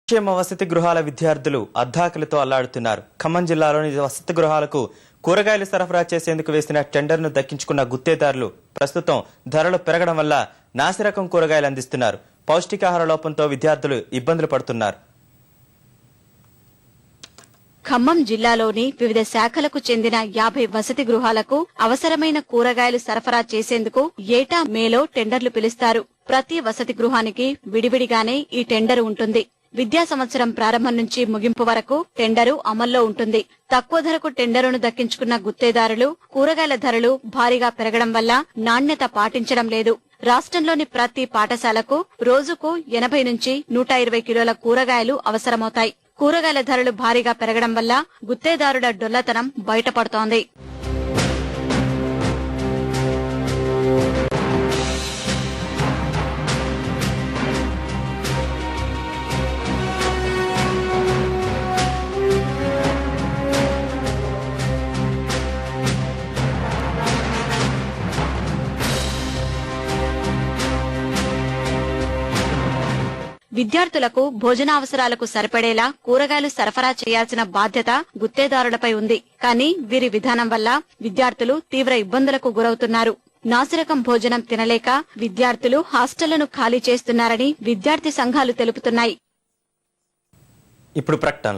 సంక్షేమ వసతి గృహాల విద్యార్థులు అద్దాకలతో అల్లాడుతున్నారు. ఖమ్మం జిల్లాలోని వసతి గృహాలకు కూరగాయలు సరఫరా చేసేందుకు వేసిన టెండర్ను దక్కించుకున్న గుత్తేదారులు ప్రస్తుతం ధరలు పెరగడం వల్ల నాసిరకం కూరగాయలు అందిస్తున్నారు. పౌష్టికాహార లోపంతో విద్యార్థులు ఇబ్బందులు పడుతున్నారు. ఖమ్మం జిల్లాలోని వివిధ శాఖలకు చెందిన 50 వసతి గృహాలకు అవసరమైన కూరగాయలు సరఫరా చేసేందుకు ఏటా మేలో టెండర్లు పిలుస్తారు. ప్రతి వసతి గృహానికి విడివిడిగానే ఈ టెండర్ ఉంటుంది. విద్యా సంవత్సరం ప్రారంభం నుంచి ముగింపు వరకు టెండరు అమల్లో ఉంటుంది. తక్కువ ధరకు టెండరును దక్కించుకున్న గుత్తేదారులు కూరగాయల ధరలు భారీగా పెరగడం వల్ల నాణ్యత పాటించడం లేదు. రాష్ట్రంలోని ప్రతి పాఠశాలకు రోజుకు 80 నుంచి 120 కిలోల కూరగాయలు అవసరమవుతాయి. కూరగాయల ధరలు భారీగా పెరగడం వల్ల గుత్తేదారుల డొల్లతనం బయటపడుతోంది. విద్యార్థులకు భోజనావసరాలకు సరిపడేలా కూరగాయలు సరఫరా చేయాల్సిన బాధ్యత గుత్తేదారులపై ఉంది. కానీ వీరి విధానం వల్ల విద్యార్థులు తీవ్ర ఇబ్బందులకు గురవుతున్నారు. నాసిరకం భోజనం తినలేక విద్యార్థులు హాస్టళ్లను ఖాళీ చేస్తున్నారని విద్యార్థి సంఘాలు తెలుపుతున్నాయి. ఇప్పుడు ప్రకటన.